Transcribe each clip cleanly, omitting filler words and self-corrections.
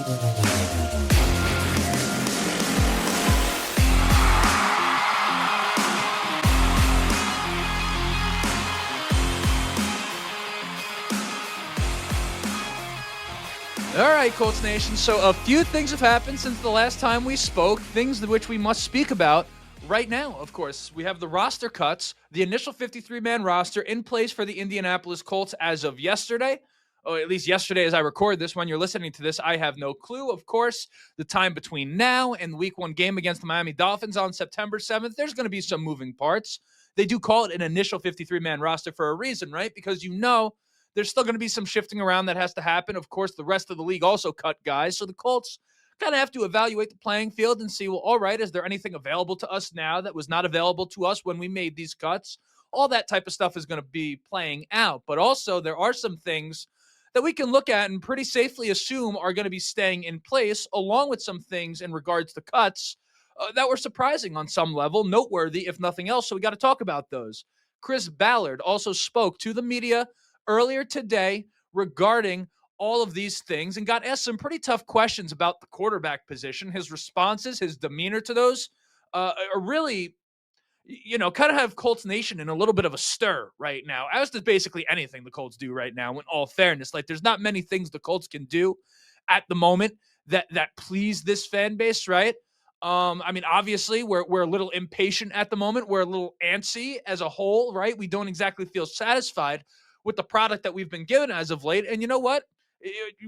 All right, Colts Nation. So a few things have happened since the last time we spoke, things which we must speak about right now. Of course, we have the roster cuts, the initial 53-man roster in place for the Indianapolis Colts as of yesterday. Or at least yesterday as I record this. When you're listening to this, I have no clue. Of course, the time between now and the Week 1 game against the Miami Dolphins on September 7th, there's going to be some moving parts. They do call it an initial 53-man roster for a reason, right? Because there's still going to be some shifting around that has to happen. Of course, the rest of the league also cut guys. So the Colts kind of have to evaluate the playing field and see, well, all right, is there anything available to us now that was not available to us when we made these cuts? All that type of stuff is going to be playing out. But also there are some things that we can look at and pretty safely assume are going to be staying in place, along with some things in regards to cuts that were surprising on some level, noteworthy, if nothing else. So we got to talk about those. Chris Ballard also spoke to the media earlier today regarding all of these things and got asked some pretty tough questions about the quarterback position. His responses, his demeanor to those are really, kind of have Colts Nation in a little bit of a stir right now, as does basically anything the Colts do right now, in all fairness. Like, there's not many things the Colts can do at the moment that please this fan base, right? Obviously, we're a little impatient at the moment. We're a little antsy as a whole, right? We don't exactly feel satisfied with the product that we've been given as of late. And you know what?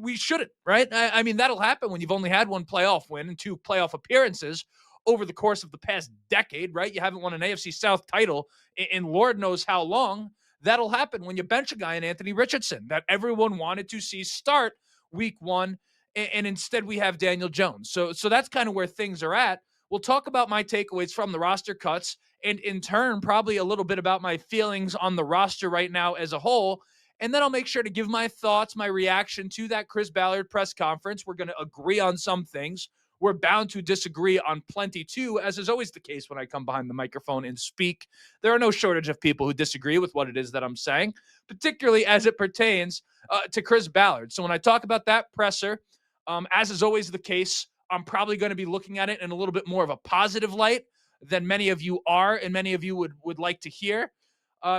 We shouldn't, right? That'll happen when you've only had one playoff win and 2 playoff appearances over the course of the past decade, right? You haven't won an AFC South title in Lord knows how long. That'll happen when you bench a guy in Anthony Richardson that everyone wanted to see start Week 1, and instead we have Daniel Jones. So that's kind of where things are at. We'll talk about my takeaways from the roster cuts, and in turn, probably a little bit about my feelings on the roster right now as a whole. And then I'll make sure to give my thoughts, my reaction to that Chris Ballard press conference. We're going to agree on some things. We're bound to disagree on plenty too, as is always the case when I come behind the microphone and speak. There are no shortage of people who disagree with what it is that I'm saying, particularly as it pertains to Chris Ballard. So when I talk about that presser, as is always the case, I'm probably going to be looking at it in a little bit more of a positive light than many of you are and many of you would like to hear.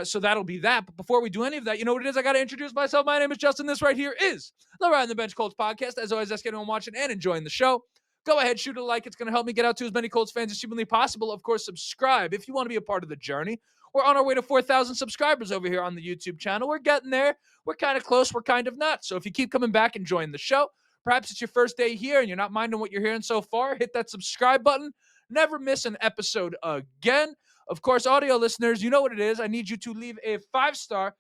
So that'll be that. But before we do any of that, you know what it is? I got to introduce myself. My name is Justin. This right here is the Ride on the Bench Colts podcast. As always, ask anyone watching and enjoying the show, go ahead, shoot a like. It's going to help me get out to as many Colts fans as humanly possible. Of course, subscribe if you want to be a part of the journey. We're on our way to 4,000 subscribers over here on the YouTube channel. We're getting there. We're kind of close. We're kind of not. So if you keep coming back and join the show, perhaps it's your first day here and you're not minding what you're hearing so far, hit that subscribe button. Never miss an episode again. Of course, audio listeners, you know what it is. I need you to leave a 5-star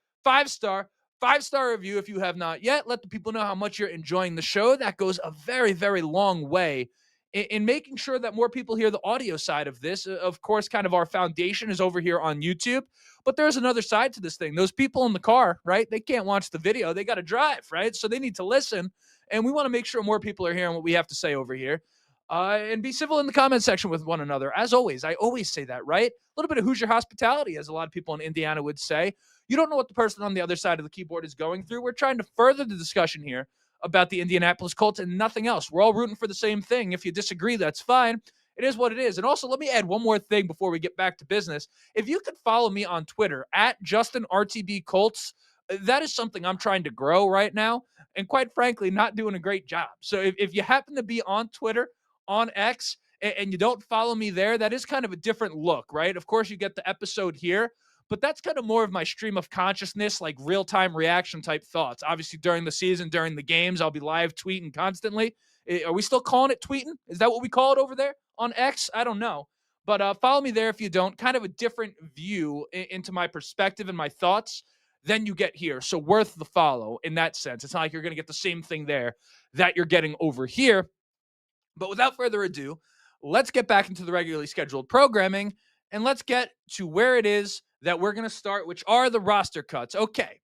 review if you have not yet. Let the people know how much you're enjoying the show. That goes a very, very long way in making sure that more people hear the audio side of this. Of course, kind of our foundation is over here on YouTube, but there's another side to this thing. Those people in the car, right? They can't watch the video. They got to drive, right? So they need to listen. And we want to make sure more people are hearing what we have to say over here. And be civil in the comment section with one another. As always, I always say that, right? A little bit of Hoosier hospitality, as a lot of people in Indiana would say. You don't know what the person on the other side of the keyboard is going through. We're trying to further the discussion here about the Indianapolis Colts and nothing else. We're all rooting for the same thing. If you disagree, that's fine. It is what it is. And also, let me add one more thing before we get back to business. If you could follow me on Twitter at JustinRTBColts, that is something I'm trying to grow right now. And quite frankly, not doing a great job. So if you happen to be on Twitter, on X, and you don't follow me there, that is kind of a different look, right? Of course, you get the episode here, but that's kind of more of my stream of consciousness, like real-time reaction type thoughts. Obviously, during the season, during the games, I'll be live tweeting constantly. Are we still calling it tweeting? Is that what we call it over there on X? I don't know. But follow me there if you don't. Kind of a different view into my perspective and my thoughts than you get here. So worth the follow in that sense. It's not like you're going to get the same thing there that you're getting over here. But without further ado, let's get back into the regularly scheduled programming, and let's get to where it is that we're going to start, which are the roster cuts. Okay,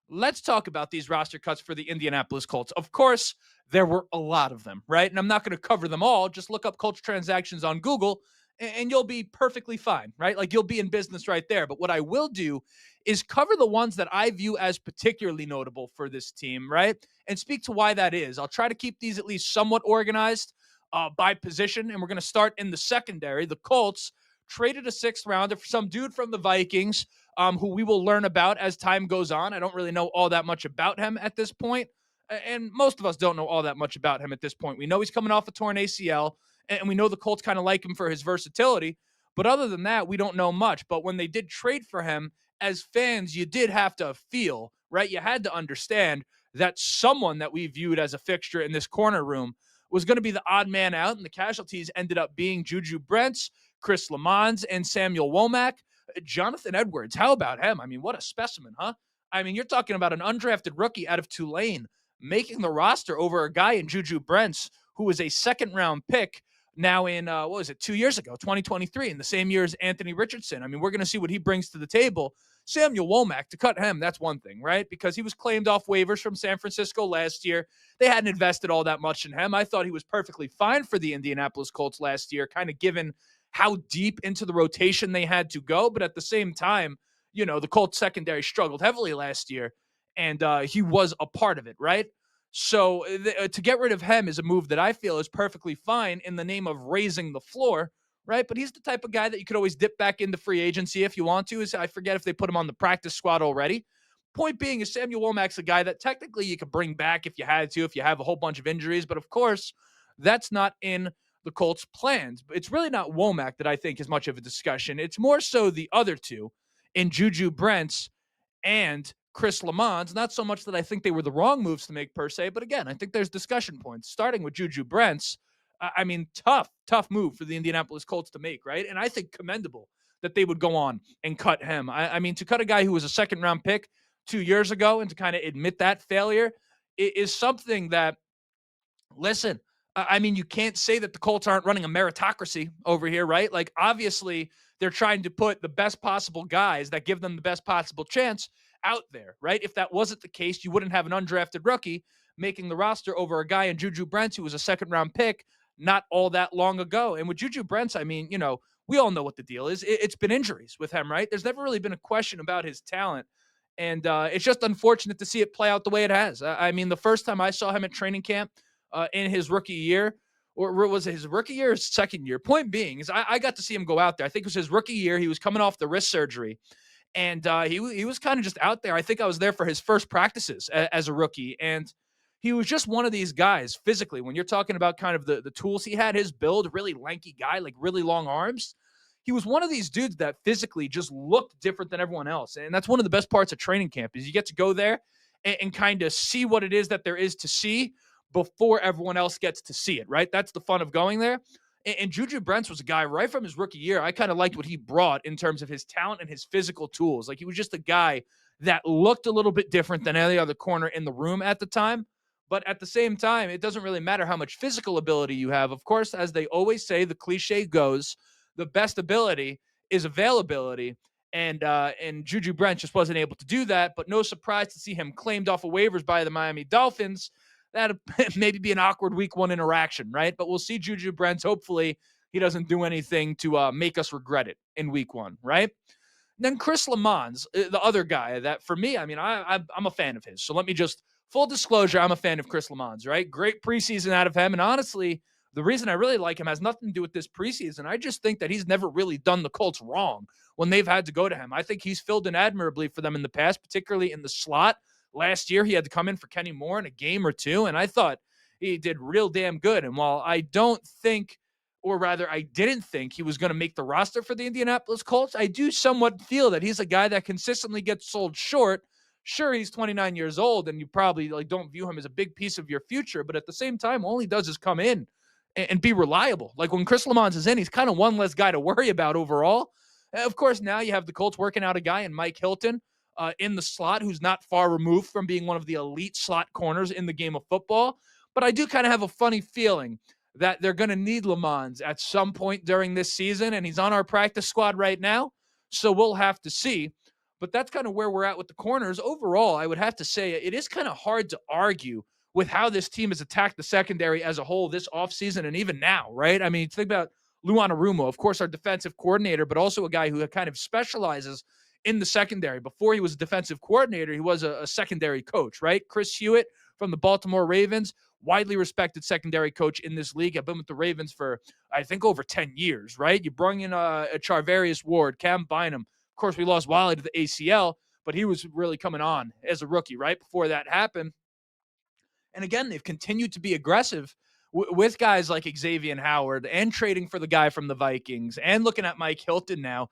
let's talk about these roster cuts for the Indianapolis Colts. Of course, there were a lot of them, right? And I'm not going to cover them all. Just look up Colts transactions on Google, and you'll be perfectly fine, right? Like you'll be in business right there. But what I will do is cover the ones that I view as particularly notable for this team, right? And speak to why that is. I'll try to keep these at least somewhat organized by position. And we're going to start in the secondary. The Colts traded a sixth rounder for some dude from the Vikings, who we will learn about as time goes on. I don't really know all that much about him at this point. And most of us don't know all that much about him at this point. We know he's coming off a torn ACL, and we know the Colts kind of like him for his versatility. But other than that, we don't know much. But when they did trade for him, as fans, you did have to feel, right? You had to understand that someone that we viewed as a fixture in this corner room was going to be the odd man out, and the casualties ended up being Juju Brents, Chris Lamons, and Samuel Womack. Jonathan Edwards, how about him? I mean, what a specimen, huh? I mean, you're talking about an undrafted rookie out of Tulane making the roster over a guy in Juju Brents who was a second round pick now in, what was it, 2 years ago, 2023, in the same year as Anthony Richardson. I mean, we're going to see what he brings to the table. Samuel Womack, to cut him, that's one thing, right? Because he was claimed off waivers from San Francisco last year. They hadn't invested all that much in him. I thought he was perfectly fine for the Indianapolis Colts last year, kind of given how deep into the rotation they had to go. But at the same time, the Colts secondary struggled heavily last year, and he was a part of it, right? So to get rid of him is a move that I feel is perfectly fine in the name of raising the floor, right? But he's the type of guy that you could always dip back into free agency if you want to. I forget if they put him on the practice squad already. Point being is Samuel Womack's a guy that technically you could bring back if you had to, if you have a whole bunch of injuries. But of course, that's not in the Colts' plans. It's really not Womack that I think is much of a discussion. It's more so the other two in Juju Brents and Chris Lamons. Not so much that I think they were the wrong moves to make per se, but again, I think there's discussion points. Starting with Juju Brents, I mean, tough move for the Indianapolis Colts to make, right? And I think commendable that they would go on and cut him. I mean, to cut a guy who was a second round pick 2 years ago and to kind of admit that failure is something that, listen, I mean, you can't say that the Colts aren't running a meritocracy over here, right? Like, obviously, they're trying to put the best possible guys that give them the best possible chance out there, right? If that wasn't the case, you wouldn't have an undrafted rookie making the roster over a guy in Juju Brents who was a second round pick not all that long ago. And with Juju Brents, I mean, we all know what the deal is. It's been injuries with him, right? There's never really been a question about his talent. And it's just unfortunate to see it play out the way it has. I mean, the first time I saw him at training camp in his rookie year, or was it his rookie year or his second year? Point being is I got to see him go out there. I think it was his rookie year. He was coming off the wrist surgery, and he was kind of just out there. I think I was there for his first practices as a rookie, and he was just one of these guys physically. When you're talking about kind of the tools he had, his build, really lanky guy, like really long arms. He was one of these dudes that physically just looked different than everyone else. And that's one of the best parts of training camp is you get to go there and kind of see what it is that there is to see before everyone else gets to see it, right? That's the fun of going there. And Juju Brents was a guy right from his rookie year. I kind of liked what he brought in terms of his talent and his physical tools. Like he was just a guy that looked a little bit different than any other corner in the room at the time. But at the same time, it doesn't really matter how much physical ability you have. Of course, as they always say, the cliche goes, the best ability is availability. And Juju Brents just wasn't able to do that. But no surprise to see him claimed off of waivers by the Miami Dolphins. That'd maybe be an awkward week one interaction, right? But we'll see Juju Brents. Hopefully he doesn't do anything to make us regret it in week one, right? Then Chris Lamons, the other guy that for me, I mean, I'm a fan of his. So let me just, full disclosure, I'm a fan of Chris Lamons, right? Great preseason out of him. And honestly, the reason I really like him has nothing to do with this preseason. I just think that he's never really done the Colts wrong when they've had to go to him. I think he's filled in admirably for them in the past, particularly in the slot. Last year, he had to come in for Kenny Moore in a game or two, and I thought he did real damn good. And while I don't think, or rather I didn't think he was going to make the roster for the Indianapolis Colts, I do somewhat feel that he's a guy that consistently gets sold short. Sure, he's 29 years old, and you probably don't view him as a big piece of your future, but at the same time, all he does is come in and be reliable. Like when Chris Lamons is in, he's kind of one less guy to worry about overall. Of course, now you have the Colts working out a guy in Mike Hilton in the slot who's not far removed from being one of the elite slot corners in the game of football. But I do kind of have a funny feeling that they're going to need Lamons at some point during this season, and he's on our practice squad right now, so we'll have to see. But that's kind of where we're at with the corners. Overall, I would have to say it is kind of hard to argue with how this team has attacked the secondary as a whole this offseason and even now, right? I mean, think about Lou Anarumo, of course, our defensive coordinator, but also a guy who kind of specializes in the secondary. Before he was a defensive coordinator, he was a secondary coach, right? Chris Hewitt from the Baltimore Ravens, widely respected secondary coach in this league. I've been with the Ravens for, I think, over 10 years, right? You bring in a Charvarius Ward, Cam Bynum. Of course, we lost Wiley to the ACL, but he was really coming on as a rookie, right? Before that happened. And again, they've continued to be aggressive with guys like Xavier Howard and trading for the guy from the Vikings and looking at Mike Hilton now.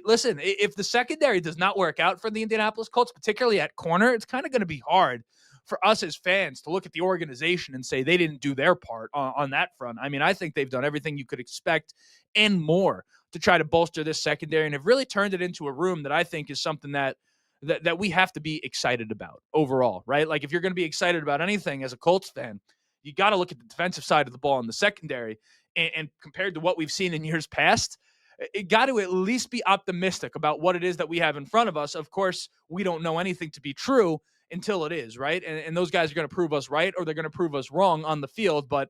Listen, if the secondary does not work out for the Indianapolis Colts, particularly at corner, it's kind of going to be hard for us as fans to look at the organization and say they didn't do their part on that front. I mean, I think they've done everything you could expect and more to try to bolster this secondary and have really turned it into a room that I think is something that we have to be excited about overall, right? Like if you're going to be excited about anything as a Colts fan, you got to look at the defensive side of the ball in the secondary. And compared to what we've seen in years past, it got to at least be optimistic about what it is that we have in front of us. Of course, we don't know anything to be true until it is, right? And those guys are going to prove us right or they're going to prove us wrong on the field. But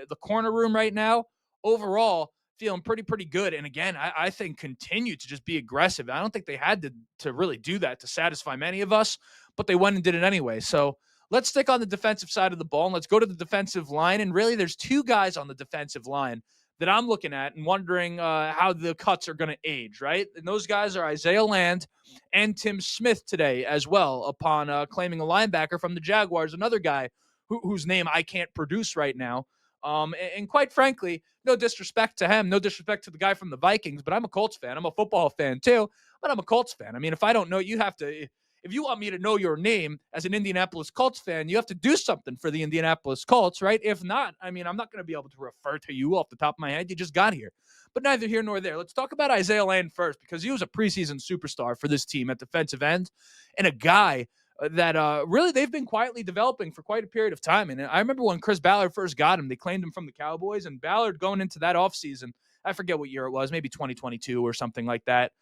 the corner room right now, overall, feeling pretty good. And again, I think continue to just be aggressive. I don't think they had to really do that to satisfy many of us, but they went and did it anyway. So let's stick on the defensive side of the ball and let's go to the defensive line. And really, there's two guys on the defensive line that I'm looking at and wondering how the cuts are going to age, right? And those guys are Isaiah Land and Tim Smith today as well, upon claiming a linebacker from the Jaguars, another guy whose name I can't produce right now. And quite frankly, no disrespect to him, no disrespect to the guy from the Vikings, but I'm a Colts fan. I'm a football fan too, but I'm a Colts fan. I mean, if I don't know, you have to. If you want me to know your name as an Indianapolis Colts fan, you have to do something for the Indianapolis Colts, right? If not, I mean, I'm not going to be able to refer to you off the top of my head. You just got here. But neither here nor there. Let's talk about Isaiah Land first because he was a preseason superstar for this team at defensive end and a guy that really they've been quietly developing for quite a period of time. And I remember when Chris Ballard first got him, they claimed him from the Cowboys, and Ballard going into that offseason, I forget what year it was, maybe 2022 or something like that.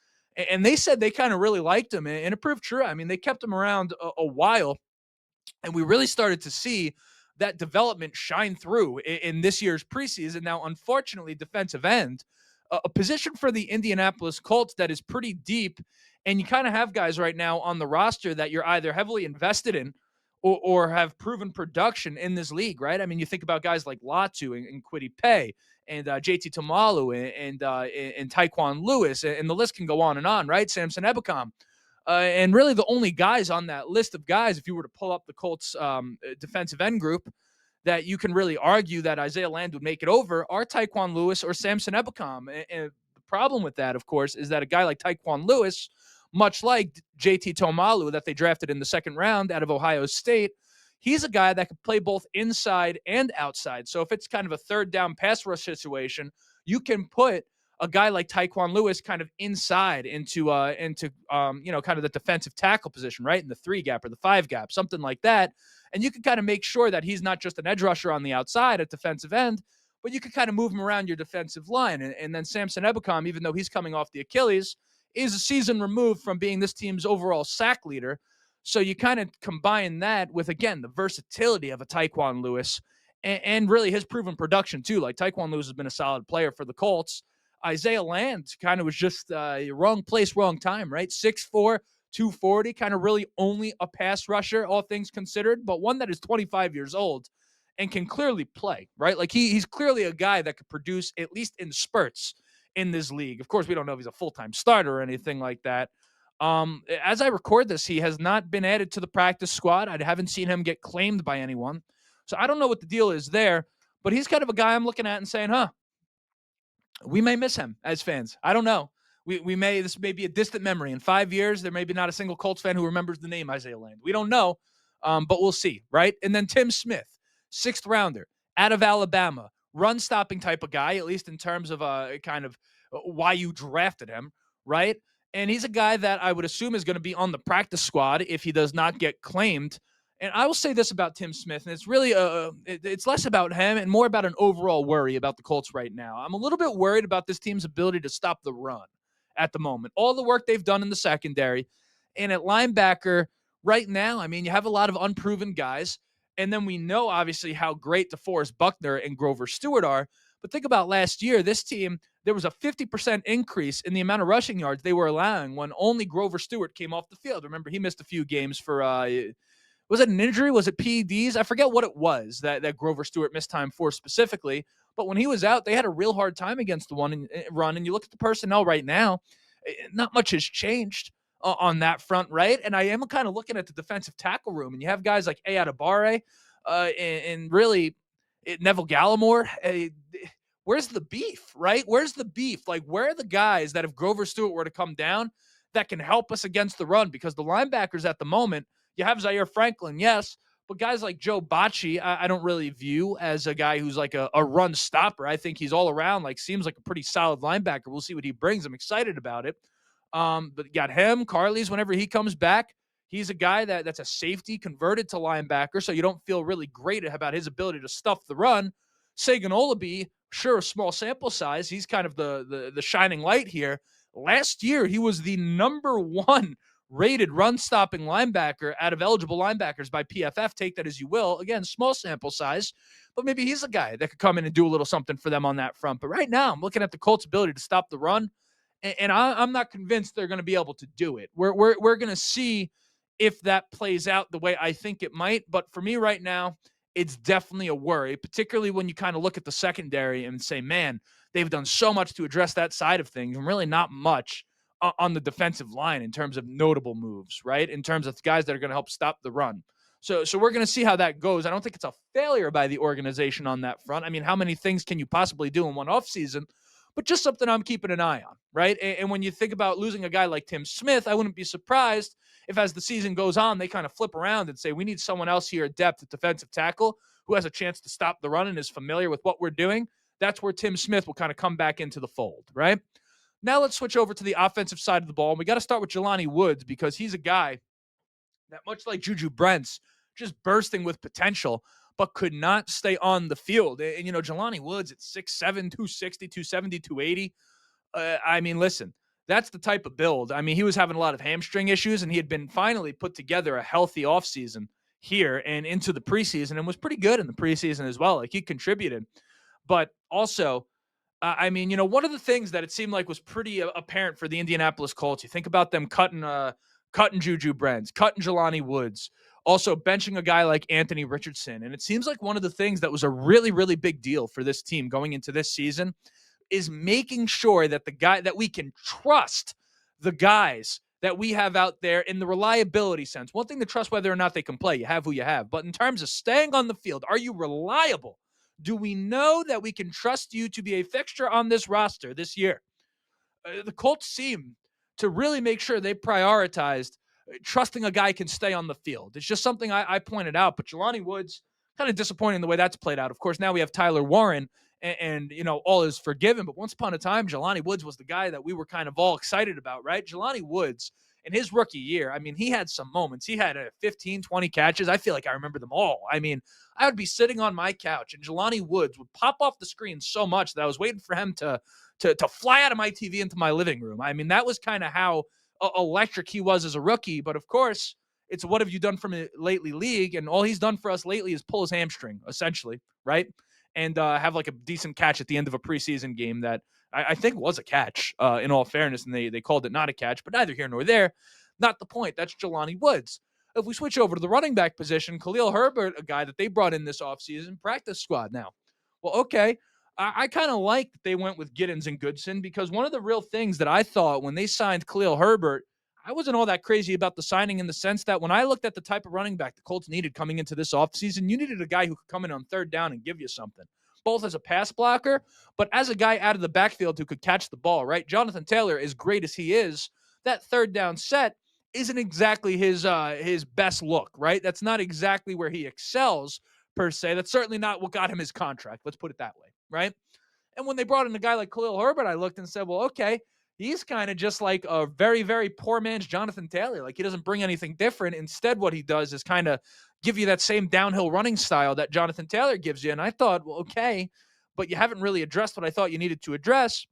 And they said they kind of really liked him, and it proved true. I mean, they kept him around a while, and we really started to see that development shine through in this year's preseason. Now, unfortunately, defensive end, a position for the Indianapolis Colts that is pretty deep, and you kind of have guys right now on the roster that you're either heavily invested in or have proven production in this league, right? I mean, you think about guys like Latu and Kwity Paye and JT Tomalu and Taekwon Lewis, and the list can go on, right? Samson Ebukam. And really the only guys on that list of guys, if you were to pull up the Colts defensive end group, that you can really argue that Isaiah Land would make it over are Taekwon Lewis or Samson Ebukam. And the problem with that, of course, is that a guy like Taekwon Lewis, much like JT Tomalu that they drafted in the second round out of Ohio State, he's a guy that can play both inside and outside. So if it's kind of a third down pass rush situation, you can put a guy like Taekwon Lewis kind of inside into kind of the defensive tackle position, right? In the 3 gap or the 5 gap, something like that. And you can kind of make sure that he's not just an edge rusher on the outside at defensive end, but you can kind of move him around your defensive line. And then Samson Ebukam, even though he's coming off the Achilles, is a season removed from being this team's overall sack leader. So you kind of combine that with, again, the versatility of a Taekwon Lewis and really his proven production too. Like Taekwon Lewis has been a solid player for the Colts. Isaiah Land kind of was just wrong place, wrong time, right? 6'4", 240, kind of really only a pass rusher, all things considered, but one that is 25 years old and can clearly play, right? Like he's clearly a guy that could produce at least in spurts in this league. Of course, we don't know if he's a full-time starter or anything like that. As I record this, he has not been added to the practice squad. I haven't seen him get claimed by anyone. So I don't know what the deal is there, but he's kind of a guy I'm looking at and saying, we may miss him as fans. I don't know. This may be a distant memory. In 5 years, there may be not a single Colts fan who remembers the name Isaiah Land. We don't know, but we'll see, right? And then Tim Smith, 6th rounder out of Alabama, run-stopping type of guy, at least in terms of kind of why you drafted him, right? And he's a guy that I would assume is going to be on the practice squad if he does not get claimed. And I will say this about Tim Smith, and it's really it's less about him and more about an overall worry about the Colts right now. I'm a little bit worried about this team's ability to stop the run at the moment. All the work they've done in the secondary and at linebacker right now, I mean, you have a lot of unproven guys, and then we know obviously how great DeForest Buckner and Grover Stewart are. But think about last year, this team, there was a 50% increase in the amount of rushing yards they were allowing when only Grover Stewart came off the field. Remember, he missed a few games for was it an injury? Was it PEDs? I forget what it was that Grover Stewart missed time for specifically. But when he was out, they had a real hard time against the run. And you look at the personnel right now, not much has changed on that front, right? And I am kind of looking at the defensive tackle room, and you have guys like Adebawore and really Neville Gallimore. Where's the beef, right? Where's the beef? Like, where are the guys that if Grover Stewart were to come down that can help us against the run? Because the linebackers at the moment, you have Zaire Franklin, yes, but guys like Joe Bocci, I don't really view as a guy who's like a run stopper. I think he's all around, like, seems like a pretty solid linebacker. We'll see what he brings. I'm excited about it. But you got him, Carley's whenever he comes back. He's a guy that's a safety converted to linebacker, so you don't feel really great about his ability to stuff the run. Sagan Olabi, sure, a small sample size. He's kind of the shining light here. Last year, he was the number one rated run-stopping linebacker out of eligible linebackers by PFF. Take that as you will. Again, small sample size, but maybe he's a guy that could come in and do a little something for them on that front. But right now, I'm looking at the Colts' ability to stop the run, and I'm not convinced they're going to be able to do it. We're going to see if that plays out the way I think it might. But for me right now, it's definitely a worry, particularly when you kind of look at the secondary and say, man, they've done so much to address that side of things and really not much on the defensive line in terms of notable moves, right? In terms of guys that are going to help stop the run. So we're going to see how that goes. I don't think it's a failure by the organization on that front. I mean, how many things can you possibly do in one offseason? But just something I'm keeping an eye on, right? And when you think about losing a guy like Tim Smith, I wouldn't be surprised if as the season goes on, they kind of flip around and say, we need someone else here at depth at defensive tackle who has a chance to stop the run and is familiar with what we're doing. That's where Tim Smith will kind of come back into the fold, right? Now let's switch over to the offensive side of the ball. And we got to start with Jelani Woods because he's a guy that, much like Juju Brents, just bursting with potential, but could not stay on the field. And Jelani Woods at 6'7", 260, 270, 280. I mean, listen, that's the type of build. I mean, he was having a lot of hamstring issues, and he had been finally put together a healthy offseason here and into the preseason and was pretty good in the preseason as well. Like, he contributed. But also, I mean, one of the things that it seemed like was pretty apparent for the Indianapolis Colts, you think about them cutting Juju Brents, cutting Jelani Woods, also benching a guy like Anthony Richardson. And it seems like one of the things that was a really, really big deal for this team going into this season is making sure that we can trust the guys that we have out there in the reliability sense. One thing to trust whether or not they can play. You have who you have. But in terms of staying on the field, are you reliable? Do we know that we can trust you to be a fixture on this roster this year? The Colts seem to really make sure they prioritized trusting a guy can stay on the field. It's just something I pointed out. But Jelani Woods, kind of disappointing the way that's played out. Of course, now we have Tyler Warren, and all is forgiven. But once upon a time, Jelani Woods was the guy that we were kind of all excited about, right? Jelani Woods, in his rookie year, I mean, he had some moments. He had 15, 20 catches. I feel like I remember them all. I mean, I would be sitting on my couch, and Jelani Woods would pop off the screen so much that I was waiting for him to fly out of my TV into my living room. I mean, that was kind of how electric he was as a rookie. But of course, it's what have you done for me lately league? And all he's done for us lately is pull his hamstring, essentially, right? And have like a decent catch at the end of a preseason game that I think was a catch, in all fairness, and they called it not a catch, but neither here nor there. Not the point. That's Jelani Woods. If we switch over to the running back position, Khalil Herbert, a guy that they brought in this offseason, practice squad now. Well, okay. I kind of like that they went with Giddens and Goodson because one of the real things that I thought when they signed Khalil Herbert, I wasn't all that crazy about the signing in the sense that when I looked at the type of running back the Colts needed coming into this offseason, you needed a guy who could come in on third down and give you something, both as a pass blocker, but as a guy out of the backfield who could catch the ball, right? Jonathan Taylor, as great as he is, that third down set isn't exactly his best look, right? That's not exactly where he excels, per se. That's certainly not what got him his contract. Let's put it that way, right? And when they brought in a guy like Khalil Herbert, I looked and said, well, okay, he's kind of just like a very, very poor man's Jonathan Taylor. Like, he doesn't bring anything different. Instead, what he does is kind of give you that same downhill running style that Jonathan Taylor gives you. And I thought, well, okay, but you haven't really addressed what I thought you needed to address.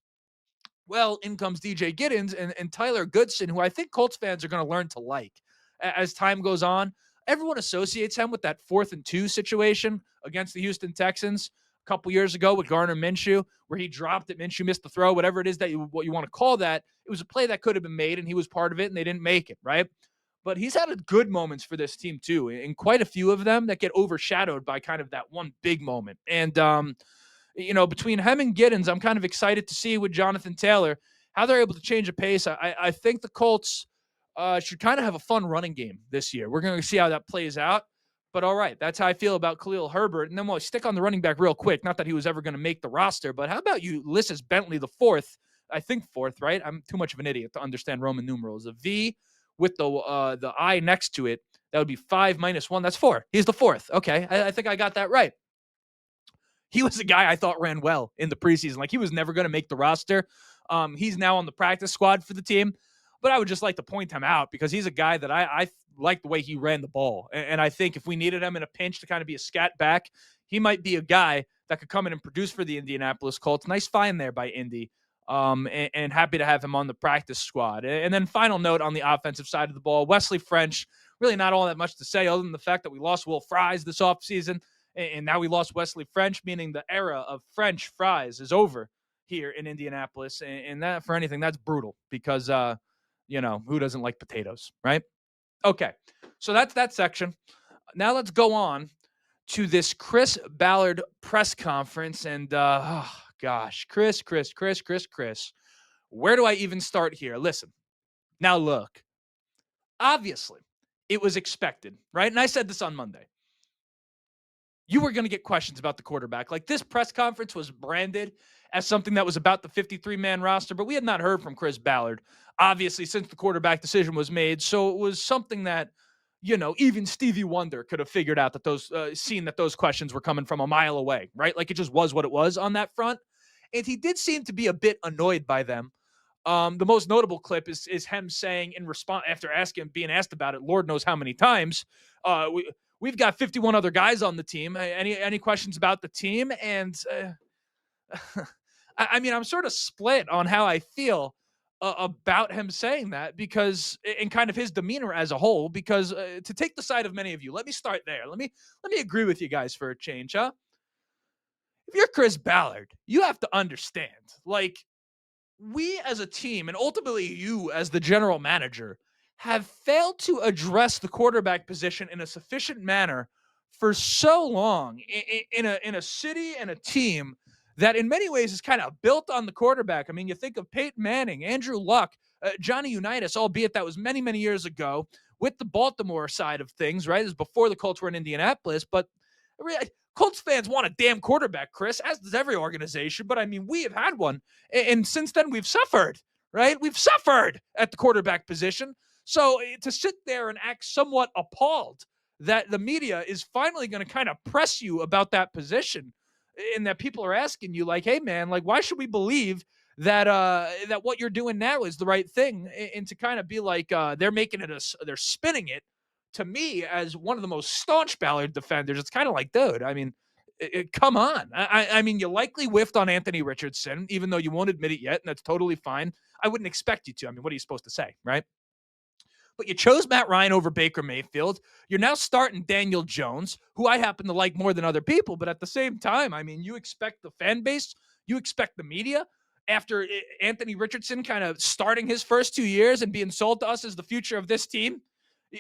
Well, in comes DJ Giddens and Tyler Goodson, who I think Colts fans are going to learn to like as time goes on. Everyone associates him with that 4th and 2 situation against the Houston Texans. couple years ago with Garner Minshew, where he dropped it, Minshew missed the throw, whatever it is that what you want to call that. It was a play that could have been made, and he was part of it, and they didn't make it, right? But he's had good moments for this team too, and quite a few of them that get overshadowed by kind of that one big moment. And between him and Giddens, I'm kind of excited to see with Jonathan Taylor how they're able to change the pace. I think the Colts should kind of have a fun running game this year. We're going to see how that plays out. But all right, that's how I feel about Khalil Herbert. And then we'll stick on the running back real quick. Not that he was ever going to make the roster, but how about Ulysses Bentley the fourth? I think fourth, right? I'm too much of an idiot to understand Roman numerals. A V with the I next to it, that would be 5 minus 1. That's 4. He's the fourth. Okay, I think I got that right. He was a guy I thought ran well in the preseason. Like, he was never going to make the roster. He's now on the practice squad for the team. But I would just like to point him out because he's a guy that I like the way he ran the ball. And I think if we needed him in a pinch to kind of be a scat back, he might be a guy that could come in and produce for the Indianapolis Colts. Nice find there by Indy. And happy to have him on the practice squad. And then final note on the offensive side of the ball, Wesley French, really not all that much to say other than the fact that we lost Will Fries this offseason. And now we lost Wesley French, meaning the era of French fries is over here in Indianapolis. And that, for anything, that's brutal because, who doesn't like potatoes, right? Okay, so that's that section. Now let's go on to this Chris Ballard press conference. And, Chris. Where do I even start here? Listen, now look, obviously, it was expected, right? And I said this on Monday. You were going to get questions about the quarterback. Like, this press conference was branded as something that was about the 53-man roster, but we had not heard from Chris Ballard, obviously, since the quarterback decision was made. So it was something that, even Stevie Wonder could have figured out that seen that those questions were coming from a mile away, right? Like, it just was what it was on that front. And he did seem to be a bit annoyed by them. The most notable clip is him saying in response after being asked about it, Lord knows how many times, we've got 51 other guys on the team. Any questions about the team? And I'm sort of split on how I feel about him saying that because in kind of his demeanor as a whole, because to take the side of many of you, let me start there. Let me agree with you guys for a change, huh? If you're Chris Ballard, you have to understand, like, we as a team, and ultimately you as the general manager, have failed to address the quarterback position in a sufficient manner for so long in a city and a team that in many ways is kind of built on the quarterback. I mean, you think of Peyton Manning, Andrew Luck, Johnny Unitas, albeit that was many, many years ago with the Baltimore side of things, right? It was before the Colts were in Indianapolis, but Colts fans want a damn quarterback, Chris, as does every organization. But I mean, we have had one. And since then, we've suffered, right? We've suffered at the quarterback position. So to sit there and act somewhat appalled that the media is finally going to kind of press you about that position and that people are asking you like, hey, man, like, why should we believe that that what you're doing now is the right thing? And to kind of be like, they're making it, they're spinning it. To me, as one of the most staunch Ballard defenders, it's kind of like, dude, I mean, come on. I mean, you likely whiffed on Anthony Richardson, even though you won't admit it yet, and that's totally fine. I wouldn't expect you to. I mean, what are you supposed to say, right? But you chose Matt Ryan over Baker Mayfield. You're now starting Daniel Jones, who I happen to like more than other people. But at the same time, I mean, you expect the fan base, you expect the media, after Anthony Richardson kind of starting his first 2 years and being sold to us as the future of this team,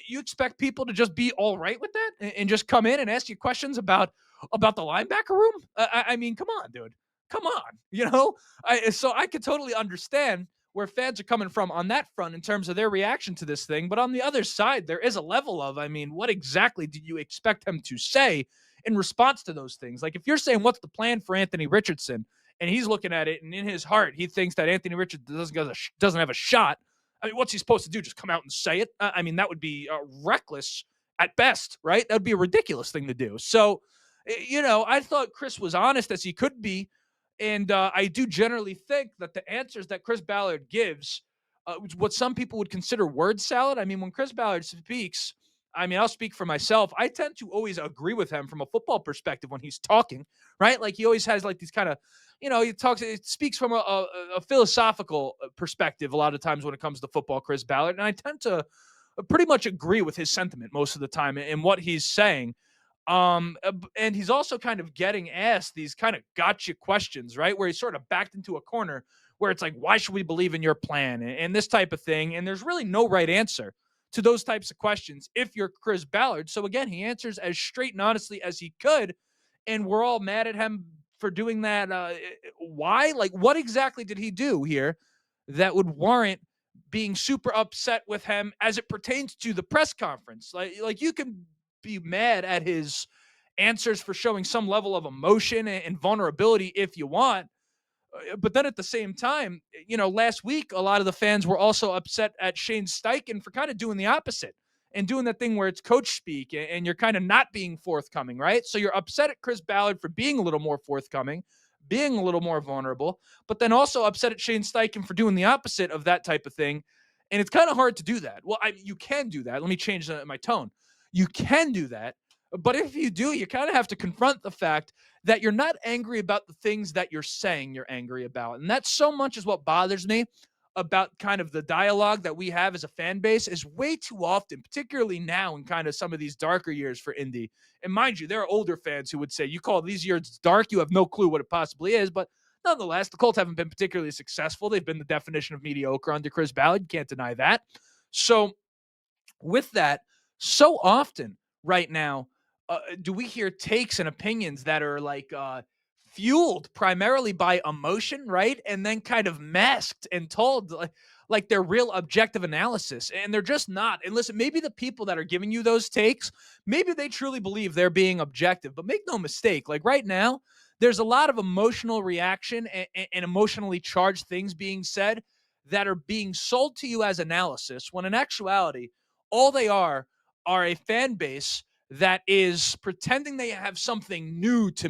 you expect people to just be all right with that and just come in and ask you questions about the linebacker room? I mean, come on, dude. Come on. So I could totally understand where fans are coming from on that front in terms of their reaction to this thing. But on the other side, there is a level of, I mean, what exactly do you expect him to say in response to those things? Like, if you're saying, what's the plan for Anthony Richardson? And he's looking at it, and in his heart, he thinks that Anthony Richardson doesn't have a shot. I mean, what's he supposed to do? Just come out and say it? I mean, that would be reckless at best, right? That would be a ridiculous thing to do. So, I thought Chris was honest as he could be. And I do generally think that the answers that Chris Ballard gives, what some people would consider word salad. I mean, when Chris Ballard speaks, I mean, I'll speak for myself. I tend to always agree with him from a football perspective when he's talking, right? Like, he always has like these kind of, it speaks from a philosophical perspective a lot of times when it comes to football, Chris Ballard. And I tend to pretty much agree with his sentiment most of the time in what he's saying. And he's also kind of getting asked these kind of gotcha questions, right? Where he's sort of backed into a corner where it's like, why should we believe in your plan and this type of thing? And there's really no right answer to those types of questions if you're Chris Ballard. So again, he answers as straight and honestly as he could, and we're all mad at him for doing that. Why? Like, what exactly did he do here that would warrant being super upset with him as it pertains to the press conference? Like you can be mad at his answers for showing some level of emotion and vulnerability if you want. But then at the same time, last week, a lot of the fans were also upset at Shane Steichen for kind of doing the opposite and doing that thing where it's coach speak and you're kind of not being forthcoming, right? So you're upset at Chris Ballard for being a little more forthcoming, being a little more vulnerable, but then also upset at Shane Steichen for doing the opposite of that type of thing. And it's kind of hard to do that. Well, you can do that. Let me change my tone. You can do that. But if you do, you kind of have to confront the fact that you're not angry about the things that you're saying you're angry about. And that so much is what bothers me about kind of the dialogue that we have as a fan base is way too often, particularly now in kind of some of these darker years for Indy. And mind you, there are older fans who would say, you call these years dark, you have no clue what it possibly is. But nonetheless, the Colts haven't been particularly successful. They've been the definition of mediocre under Chris Ballard. You can't deny that. So with that, so often right now, do we hear takes and opinions that are like fueled primarily by emotion, right? And then kind of masked and told like they're real objective analysis, and they're just not. And listen, maybe the people that are giving you those takes, maybe they truly believe they're being objective, but make no mistake, like right now, there's a lot of emotional reaction and emotionally charged things being said that are being sold to you as analysis, when in actuality, all they are a fan base that is pretending they have something new to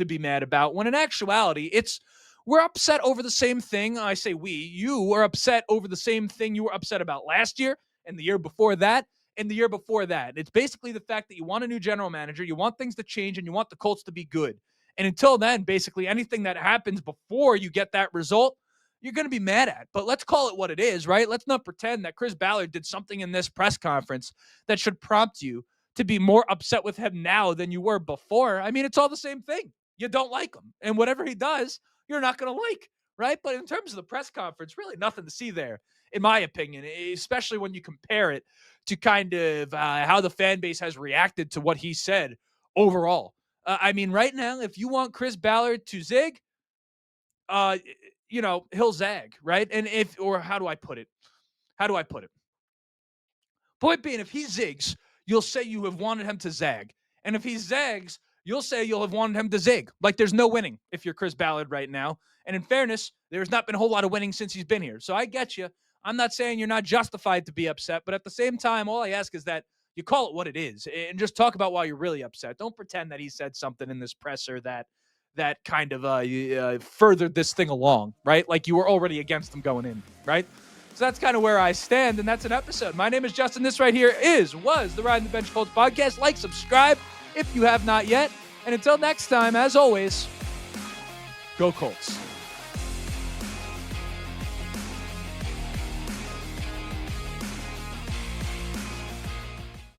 be mad about, when in actuality it's we're upset over the same thing. I say you are upset over the same thing you were upset about last year and the year before that and the year before that. It's basically the fact that you want a new general manager, you want things to change, and you want the Colts to be good. And until then, basically anything that happens before you get that result, you're going to be mad at. But let's call it what it is, right? Let's not pretend that Chris Ballard did something in this press conference that should prompt you to be more upset with him now than you were before. I mean, it's all the same thing. You don't like him. And whatever he does, you're not going to like, right? But in terms of the press conference, really nothing to see there, in my opinion, especially when you compare it to kind of how the fan base has reacted to what he said overall. I mean, right now, if you want Chris Ballard to zig, he'll zag, right? And how do I put it? Point being, if he zigs, you'll say you have wanted him to zag. And if he zags, you'll say you'll have wanted him to zig. Like, there's no winning if you're Chris Ballard right now. And in fairness, there's not been a whole lot of winning since he's been here. So I get you. I'm not saying you're not justified to be upset, but at the same time, all I ask is that you call it what it is and just talk about why you're really upset. Don't pretend that he said something in this presser that kind of furthered this thing along, right? Like you were already against him going in, right? So that's kind of where I stand, and that's an episode. My name is Justin. This right here was the Riding the Bench Colts podcast. Like, subscribe if you have not yet. And until next time, as always, go Colts.